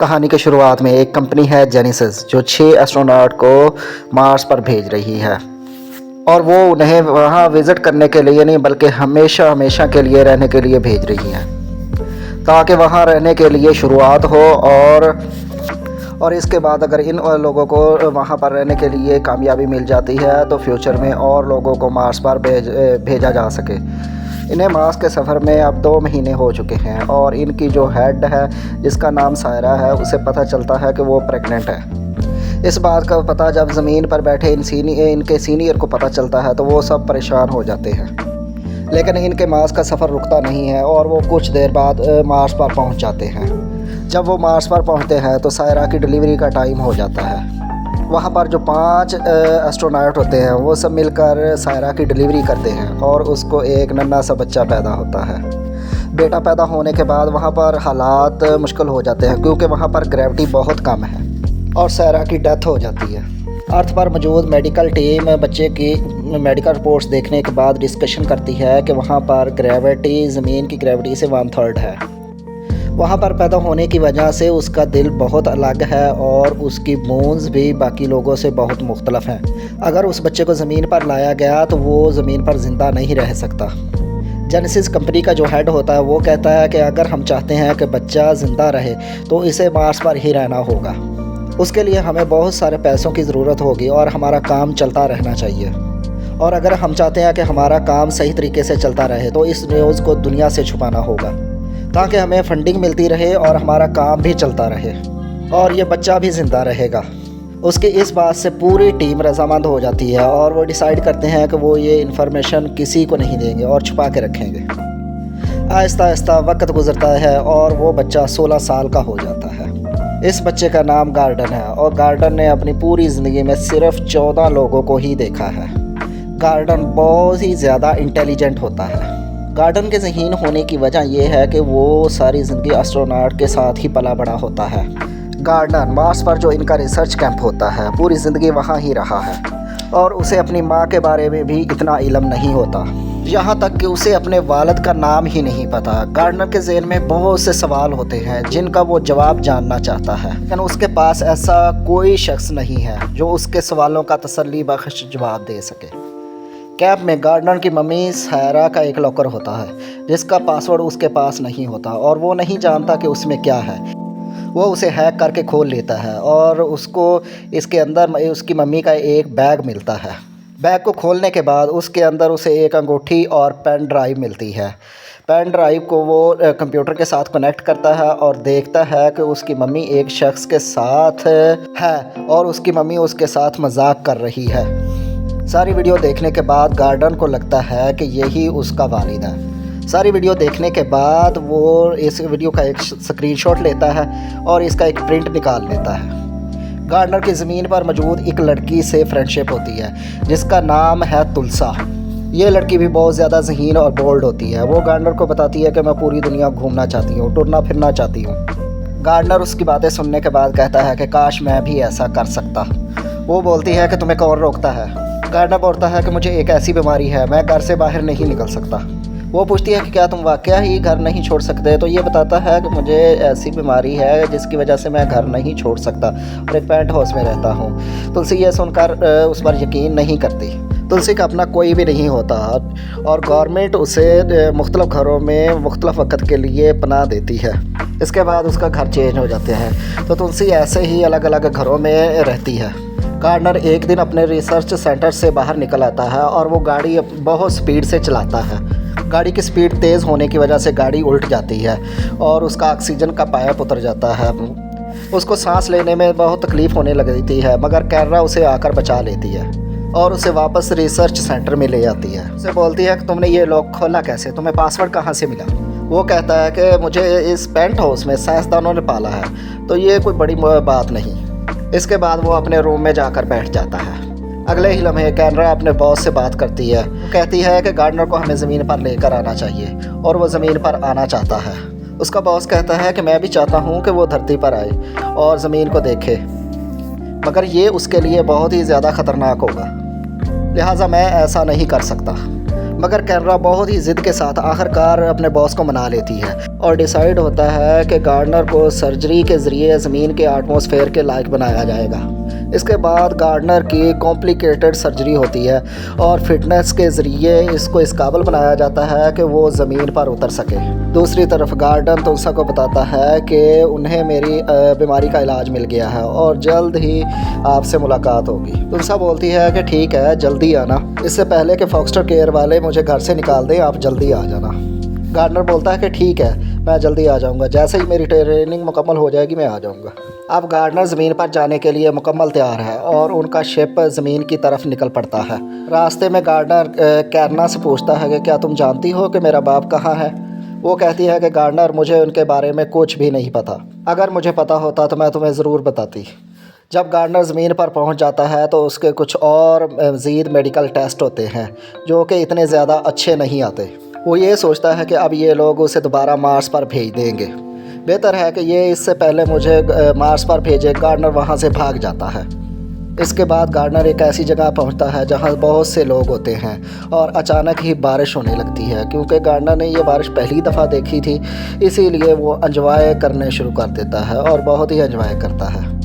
कहानी की शुरुआत में एक कंपनी है जेनेसिस जो 6 एस्ट्रोनॉट को मार्स पर भेज रही है और वो उन्हें वहाँ विज़िट करने के लिए नहीं बल्कि हमेशा हमेशा के लिए रहने के लिए भेज रही है ताकि वहाँ रहने के लिए शुरुआत हो और इसके बाद अगर इन लोगों को वहाँ पर रहने के लिए कामयाबी मिल जाती है तो फ्यूचर में और लोगों को मार्स पर भेजा जा सके। इन्हें मार्स के सफ़र में अब 2 महीने हो चुके हैं और इनकी जो हेड है जिसका नाम सायरा है उसे पता चलता है कि वो प्रेग्नेंट है। इस बात का पता जब ज़मीन पर बैठे इनके सीनियर को पता चलता है तो वो सब परेशान हो जाते हैं, लेकिन इनके मार्स का सफ़र रुकता नहीं है और वो कुछ देर बाद मार्स पर पहुंच जाते हैं। जब वो मार्स पर पहुंचते हैं तो सायरा की डिलीवरी का टाइम हो जाता है। वहाँ पर जो 5 एस्ट्रोनॉट होते हैं वो सब मिलकर सायरा की डिलीवरी करते हैं और उसको एक नन्हा सा बच्चा पैदा होता है। बेटा पैदा होने के बाद वहाँ पर हालात मुश्किल हो जाते हैं क्योंकि वहाँ पर ग्रेविटी बहुत कम है और सायरा की डेथ हो जाती है। अर्थ पर मौजूद मेडिकल टीम बच्चे की मेडिकल रिपोर्ट्स देखने के बाद डिस्कशन करती है कि वहाँ पर ग्रेविटी ज़मीन की ग्रेविटी से 1/3 है। वहाँ पर पैदा होने की वजह से उसका दिल बहुत अलग है और उसकी बोन्स भी बाकी लोगों से बहुत मुख्तलफ हैं। अगर उस बच्चे को ज़मीन पर लाया गया तो वो ज़मीन पर ज़िंदा नहीं रह सकता। जेनेसिस कंपनी का जो हेड होता है वो कहता है कि अगर हम चाहते हैं कि बच्चा ज़िंदा रहे तो इसे मार्स पर ही रहना होगा। उसके लिए हमें बहुत सारे पैसों की ज़रूरत होगी और हमारा काम चलता रहना चाहिए। और अगर हम चाहते हैं कि हमारा काम सही तरीके से चलता रहे तो इस न्यूज़ को दुनिया से छुपाना होगा ताकि हमें फंडिंग मिलती रहे और हमारा काम भी चलता रहे और ये बच्चा भी ज़िंदा रहेगा। उसकी इस बात से पूरी टीम रजामंद हो जाती है और वो डिसाइड करते हैं कि वो ये इन्फॉर्मेशन किसी को नहीं देंगे और छुपा के रखेंगे। आहिस्ता आहिस्ता वक्त गुजरता है और वो बच्चा 16 साल का हो जाता है। इस बच्चे का नाम गार्डन है और गार्डन ने अपनी पूरी ज़िंदगी में सिर्फ 14 लोगों को ही देखा है। गार्डन बहुत ही ज़्यादा इंटेलिजेंट होता है। गार्डन के ज़हीन होने की वजह यह है कि वो सारी ज़िंदगी एस्ट्रोनॉट के साथ ही पला बड़ा होता है। गार्डन मार्स पर जो इनका रिसर्च कैंप होता है पूरी ज़िंदगी वहाँ ही रहा है और उसे अपनी माँ के बारे में भी इतना इल्म नहीं होता, यहाँ तक कि उसे अपने वालिद का नाम ही नहीं पता। गार्डनर के ज़हन में बहुत से सवाल होते हैं जिनका वो जवाब जानना चाहता है, लेकिन उसके पास ऐसा कोई शख्स नहीं है जो उसके सवालों का तसल्ली बख्श जवाब दे सके। कैंप में गार्डनर की मम्मी सायरा का एक लॉकर होता है जिसका पासवर्ड उसके पास नहीं होता और वो नहीं जानता कि उसमें क्या है। वो उसे हैक करके खोल लेता है और उसको इसके अंदर उसकी मम्मी का एक बैग मिलता है। बैग को खोलने के बाद उसके अंदर उसे एक अंगूठी और पेन ड्राइव मिलती है। पेन ड्राइव को वो कंप्यूटर के साथ कनेक्ट करता है और देखता है कि उसकी मम्मी एक शख्स के साथ है और उसकी मम्मी उसके साथ मजाक कर रही है। सारी वीडियो देखने के बाद गार्डन को लगता है कि यही उसका वालिद है। सारी वीडियो देखने के बाद वो इस वीडियो का एक स्क्रीनशॉट लेता है और इसका एक प्रिंट निकाल लेता है। गार्डनर की ज़मीन पर मौजूद एक लड़की से फ्रेंडशिप होती है जिसका नाम है तुलसा। ये लड़की भी बहुत ज़्यादा ज़हीन और बोल्ड होती है। वो गार्डनर को बताती है कि मैं पूरी दुनिया घूमना चाहती हूँ, टुरना फिरना चाहती हूँ। गार्डनर उसकी बातें सुनने के बाद कहता है कि काश मैं भी ऐसा कर सकता। वो बोलती है कि तुम्हें कौन रोकता है। गार्डनर बोलता है कि मुझे एक ऐसी बीमारी है, मैं घर से बाहर नहीं निकल सकता। वो पूछती है कि क्या तुम वाकया ही घर नहीं छोड़ सकते, तो ये बताता है कि मुझे ऐसी बीमारी है जिसकी वजह से मैं घर नहीं छोड़ सकता और एक पेंट हाउस में रहता हूँ। तुलसी ये सुनकर उस पर यकीन नहीं करती। तुलसी का अपना कोई भी नहीं होता और गवर्नमेंट उसे मुख्तलिफ़ घरों में मुख्तलिफ़ वक्त के लिए पनाह देती है। इसके बाद उसका घर चेंज हो जाते हैं तो तुलसी ऐसे ही अलग अलग घरों में रहती है। गार्डनर एक दिन अपने रिसर्च सेंटर से बाहर निकल आता है और वो गाड़ी बहुत स्पीड से चलाता है। गाड़ी की स्पीड तेज़ होने की वजह से गाड़ी उल्ट जाती है और उसका ऑक्सीजन का पाइप उतर जाता है। उसको सांस लेने में बहुत तकलीफ़ होने लगती है, मगर कैमरा उसे आकर बचा लेती है और उसे वापस रिसर्च सेंटर में ले जाती है। उसे बोलती है कि तुमने ये लॉक खोला कैसे, तुम्हें पासवर्ड कहाँ से मिला। वो कहता है कि मुझे इस पेंट हाउस में साइंसदानों ने पाला है, तो ये कोई बड़ी बात नहीं। इसके बाद वो अपने रूम में जाकर बैठ जाता है। अगले ही लम्हे कैनरा अपने बॉस से बात करती है। वो कहती है कि गार्डनर को हमें ज़मीन पर लेकर आना चाहिए और वो ज़मीन पर आना चाहता है। उसका बॉस कहता है कि मैं भी चाहता हूँ कि वो धरती पर आए और ज़मीन को देखे, मगर ये उसके लिए बहुत ही ज़्यादा ख़तरनाक होगा, लिहाजा मैं ऐसा नहीं कर सकता। मगर कैनरा बहुत ही ज़िद के साथ आखिरकार अपने बॉस को मना लेती है और डिसाइड होता है कि गार्डनर को सर्जरी के ज़रिए ज़मीन के एटमॉस्फेयर के लायक बनाया जाएगा। इसके बाद गार्डनर की कॉम्प्लिकेटेड सर्जरी होती है और फिटनेस के ज़रिए इसको इस काबिल बनाया जाता है कि वो ज़मीन पर उतर सके। दूसरी तरफ गार्डन तुलसा को बताता है कि उन्हें मेरी बीमारी का इलाज मिल गया है और जल्द ही आपसे मुलाकात होगी। तुलसा बोलती है कि ठीक है, जल्दी आना, इससे पहले कि फॉक्सटर केयर वाले मुझे घर से निकाल दें, आप जल्दी आ जाना। गार्डनर बोलता है कि ठीक है, मैं जल्दी आ जाऊंगा, जैसे ही मेरी ट्रेनिंग मुकम्मल हो जाएगी मैं आ जाऊंगा। अब गार्डनर ज़मीन पर जाने के लिए मुकम्मल तैयार है और उनका शिप ज़मीन की तरफ निकल पड़ता है। रास्ते में गार्डनर कैरना से पूछता है कि क्या तुम जानती हो कि मेरा बाप कहाँ है। वो कहती है कि गार्डनर, मुझे उनके बारे में कुछ भी नहीं पता, अगर मुझे पता होता तो मैं तुम्हें ज़रूर बताती। जब गार्डनर ज़मीन पर पहुंच जाता है तो उसके कुछ और मज़ीद मेडिकल टेस्ट होते हैं जो कि इतने ज़्यादा अच्छे नहीं आते। वो ये सोचता है कि अब ये लोग उसे दोबारा मार्स पर भेज देंगे, बेहतर है कि ये इससे पहले मुझे मार्स पर भेजे। गार्डनर वहाँ से भाग जाता है। इसके बाद गार्डनर एक ऐसी जगह पहुँचता है जहाँ बहुत से लोग होते हैं और अचानक ही बारिश होने लगती है। क्योंकि गार्डनर ने ये बारिश पहली दफ़ा देखी थी, इसीलिए वो एंजॉय करने शुरू कर देता है और बहुत ही एंजॉय करता है।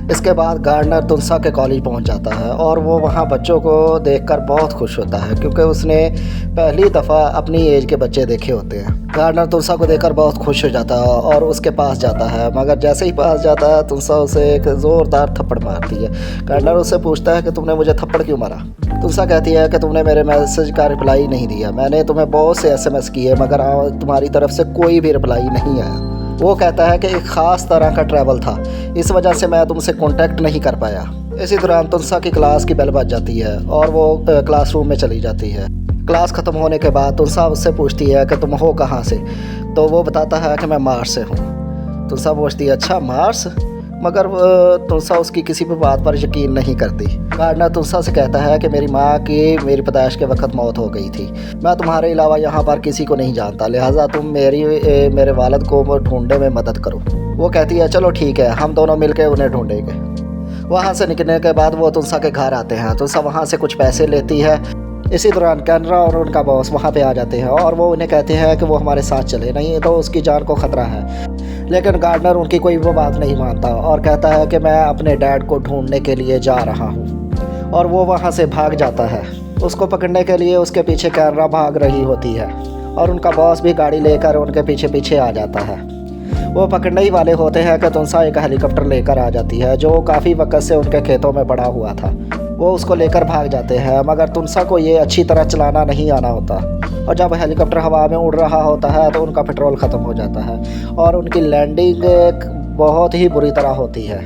इसके बाद गार्डनर तुलसा के कॉलेज पहुंच जाता है और वो वहां बच्चों को देखकर बहुत खुश होता है क्योंकि उसने पहली दफ़ा अपनी एज के बच्चे देखे होते हैं। गार्डनर तुलसा को देखकर बहुत खुश हो जाता है और उसके पास जाता है, मगर जैसे ही पास जाता है तुलसा उसे एक ज़ोरदार थप्पड़ मारती है। गार्डनर उससे पूछता है कि तुमने मुझे थप्पड़ क्यों मारा। तुलसा कहती है कि तुमने मेरे मैसेज का रिप्लाई नहीं दिया, मैंने तुम्हें बहुत से SMS किए मगर तुम्हारी तरफ से कोई भी रिप्लाई नहीं आया। वो कहता है कि एक ख़ास तरह का ट्रैवल था, इस वजह से मैं तुमसे कांटेक्ट नहीं कर पाया। इसी दौरान तुलसा की क्लास की बेल बज जाती है और वो क्लासरूम में चली जाती है। क्लास ख़त्म होने के बाद तुलसा उससे पूछती है कि तुम हो कहाँ से, तो वो बताता है कि मैं मार्स से हूँ। तुलसा पूछती है, अच्छा मार्स, मगर तुलसा उसकी किसी भी बात पर यकीन नहीं करती। गार्डनर तुलसा से कहता है कि मेरी माँ की मेरी पैदाइश के वक्त मौत हो गई थी, मैं तुम्हारे अलावा यहाँ पर किसी को नहीं जानता, लिहाजा तुम मेरे वालिद को ढूंढने में मदद करो। वो कहती है चलो ठीक है, हम दोनों मिलकर उन्हें ढूंढेंगे। वहाँ से निकलने के बाद वो तुलसा के घर आते हैं। तुलसा वहाँ से कुछ पैसे लेती है। इसी दौरान कैनरा और उनका बॉस वहाँ पे आ जाते हैं और वो उन्हें कहते हैं कि वो हमारे साथ चले, नहीं तो उसकी जान को ख़तरा है। लेकिन गार्डनर उनकी कोई वो बात नहीं मानता और कहता है कि मैं अपने डैड को ढूंढने के लिए जा रहा हूँ और वो वहाँ से भाग जाता है। उसको पकड़ने के लिए उसके पीछे कैनरा भाग रही होती है और उनका बॉस भी गाड़ी लेकर उनके पीछे पीछे आ जाता है। वो पकड़ने ही वाले होते हैं कि तुलसा एक हेलीकॉप्टर लेकर आ जाती है जो काफ़ी वक्त से उनके खेतों में पड़ा हुआ था। वो उसको लेकर भाग जाते हैं, मगर तुलसा को ये अच्छी तरह चलाना नहीं आना होता और जब हेलीकॉप्टर हवा में उड़ रहा होता है तो उनका पेट्रोल ख़त्म हो जाता है और उनकी लैंडिंग बहुत ही बुरी तरह होती है।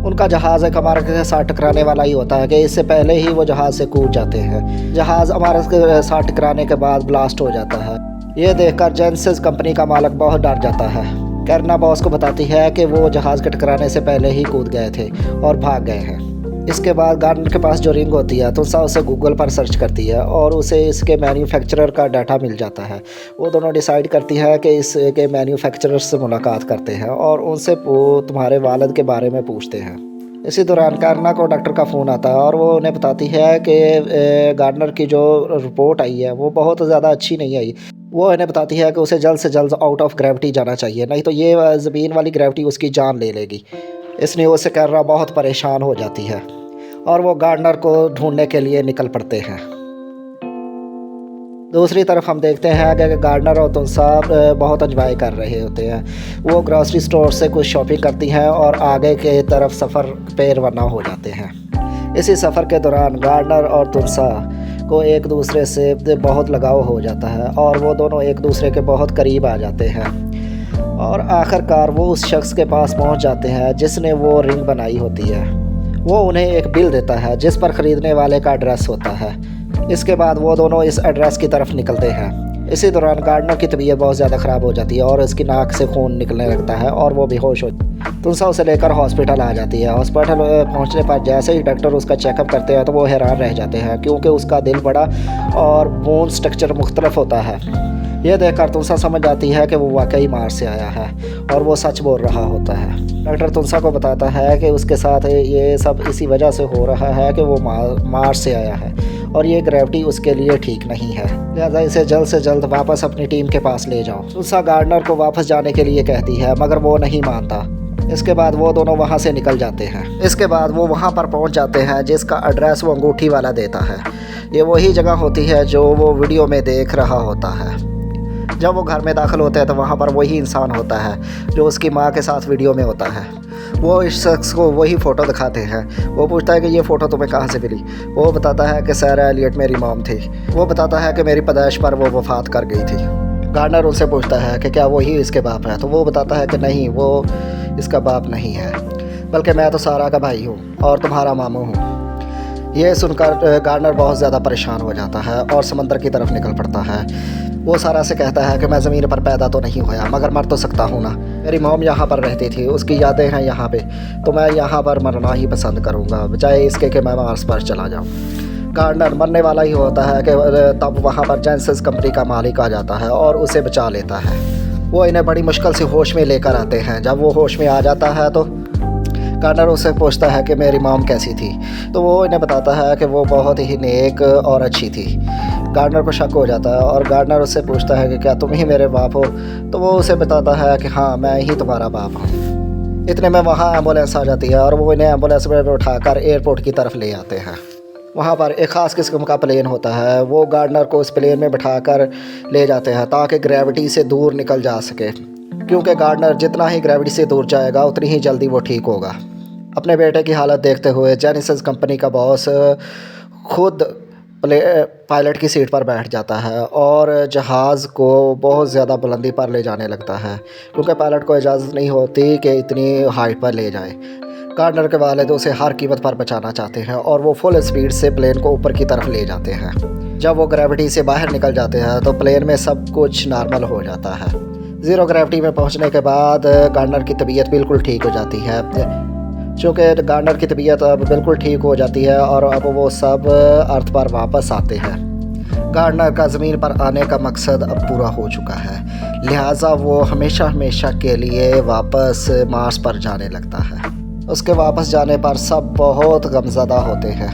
उनका जहाज़ एक हमारे के साथ टकराने वाला ही होता है कि इससे पहले ही वो जहाज़ से कूद जाते हैं। जहाज़ हमारे के साथ टकराने के बाद ब्लास्ट हो जाता है। ये देखकर जेनेसिस कंपनी का मालिक बहुत डर जाता है। कैरना बॉस को बताती है कि वो जहाज़ के टकराने से पहले ही कूद गए थे और भाग गए हैं। इसके बाद गार्डनर के पास जो रिंग होती है तुलसा उसे गूगल पर सर्च करती है और उसे इसके मैन्युफैक्चरर का डाटा मिल जाता है। वो दोनों डिसाइड करती है कि इसके मैन्युफैक्चरर से मुलाकात करते हैं और उनसे तुम्हारे वालिद के बारे में पूछते हैं। इसी दौरान कैरना को डॉक्टर का फ़ोन आता है और वो उन्हें बताती है कि गार्डनर की जो रिपोर्ट आई है वो बहुत ज़्यादा अच्छी नहीं आई। वो इन्हें बताती है कि उसे जल्द से जल्द आउट ऑफ ग्रेविटी जाना चाहिए, नहीं तो ये ज़मीन वाली ग्रेविटी उसकी जान ले लेगी। इस न्यूज़ से कैरना बहुत परेशान हो जाती है और वो गार्डनर को ढूंढने के लिए निकल पड़ते हैं। दूसरी तरफ हम देखते हैं कि गार्डनर और तुलसा बहुत एंजॉय कर रहे होते हैं। वो ग्रॉसरी स्टोर से कुछ शॉपिंग करती हैं और आगे के तरफ सफ़र पे रवाना हो जाते हैं। इसी सफ़र के दौरान गार्डनर और तुलसा को एक दूसरे से बहुत लगाव हो जाता है और वो दोनों एक दूसरे के बहुत करीब आ जाते हैं और आखिरकार वो उस शख्स के पास पहुंच जाते हैं जिसने वो रिंग बनाई होती है। वो उन्हें एक बिल देता है जिस पर ख़रीदने वाले का एड्रेस होता है। इसके बाद वो दोनों इस एड्रेस की तरफ निकलते हैं। इसी दौरान गार्डनर की तबीयत बहुत ज़्यादा ख़राब हो जाती है और उसकी नाक से खून निकलने लगता है और वो बेहोश हो। तुलसा उसे लेकर हॉस्पिटल आ जाती है। हॉस्पिटल पहुंचने पर जैसे ही डॉक्टर उसका चेकअप करते हैं तो वो हैरान रह जाते हैं क्योंकि उसका दिल बड़ा और बोन स्ट्रक्चर मुख्तलिफ होता है। यह देखकर तुलसा समझ जाती है कि वो वाकई मार्स से आया है और वो सच बोल रहा होता है। डॉक्टर तुलसा को बताता है कि उसके साथ ये सब इसी वजह से हो रहा है कि वो मार्स से आया है और ये ग्रेविटी उसके लिए ठीक नहीं है, लिहाजा इसे जल्द से जल्द वापस अपनी टीम के पास ले जाओ। तुलसा गार्डनर को वापस जाने के लिए कहती है, मगर वो नहीं मानता। इसके बाद वो दोनों वहाँ से निकल जाते हैं। इसके बाद वो वहाँ पर पहुँच जाते हैं जिसका एड्रेस वो अंगूठी वाला देता है। ये वही जगह होती है जो वो वीडियो में देख रहा होता है। जब वो घर में दाखिल होते हैं तो वहाँ पर वही इंसान होता है जो उसकी माँ के साथ वीडियो में होता है। वो इस शख्स को वही फ़ोटो दिखाते हैं। वो पूछता है कि ये फ़ोटो तुम्हें कहाँ से मिली। वो बताता है कि सैरा एलियट मेरी मॉम थी। वो बताता है कि मेरी पैदाइश पर वो वफ़ात कर गई थी। गार्डनर उनसे पूछता है कि क्या वही इसके बाप है, तो वो बताता है कि नहीं, वो इसका बाप नहीं है, बल्कि मैं तो सारा का भाई हूँ और तुम्हारा मामू हूँ। ये सुनकर गार्डनर बहुत ज़्यादा परेशान हो जाता है और समंदर की तरफ निकल पड़ता है। वो सारा से कहता है कि मैं ज़मीन पर पैदा तो नहीं हुआ, मगर मर तो सकता हूँ ना। मेरी मॉम यहाँ पर रहती थी, उसकी यादें हैं यहाँ पे, तो मैं यहाँ पर मरना ही पसंद करूँगा बजाय इसके कि मैं मार्स पर चला जाऊँ। गार्डनर मरने वाला ही होता है कि तब वहाँ पर जेनेसिस कंपनी का मालिक आ जाता है और उसे बचा लेता है। वो इन्हें बड़ी मुश्किल से होश में लेकर आते हैं। जब वो होश में आ जाता है तो गार्डनर उससे पूछता है कि मेरी मॉम कैसी थी, तो वो इन्हें बताता है कि वो बहुत ही नेक और अच्छी थी। गार्डनर को शक हो जाता है और गार्डनर उससे पूछता है कि क्या तुम ही मेरे बाप हो, तो वो उसे बताता है कि हाँ, मैं ही तुम्हारा बाप हूँ। इतने में वहाँ एम्बुलेंस आ जाती है और वो इन्हें एम्बुलेंस में उठाकर एयरपोर्ट की तरफ ले आते हैं। वहाँ पर एक ख़ास किस्म का प्लेन होता है। वो गार्डनर को उस प्लेन में बिठाकर ले जाते हैं ताकि ग्रेविटी से दूर निकल जा सके, क्योंकि गार्डनर जितना ही ग्रेविटी से दूर जाएगा उतनी ही जल्दी वो ठीक होगा। अपने बेटे की हालत देखते हुए जेनेसिस कंपनी का बॉस खुद पायलट की सीट पर बैठ जाता है और जहाज़ को बहुत ज़्यादा बुलंदी पर ले जाने लगता है, क्योंकि पायलट को इजाज़त नहीं होती कि इतनी हाइट पर ले जाए। गार्डनर के वालिद उसे हर कीमत पर बचाना चाहते हैं और वो फुल स्पीड से प्लेन को ऊपर की तरफ ले जाते हैं। जब वो ग्रेविटी से बाहर निकल जाते हैं तो प्लेन में सब कुछ नॉर्मल हो जाता है। ज़ीरो ग्रेविटी में पहुंचने के बाद गार्डनर की तबीयत बिल्कुल ठीक हो जाती है। चूँकि गार्डनर की तबीयत अब बिल्कुल ठीक हो जाती है और अब वो सब अर्थ पर वापस आते हैं। गार्डनर का ज़मीन पर आने का मकसद अब पूरा हो चुका है, लिहाजा वो हमेशा हमेशा के लिए वापस मार्स पर जाने लगता है। उसके वापस जाने पर सब बहुत गमज़दा होते हैं।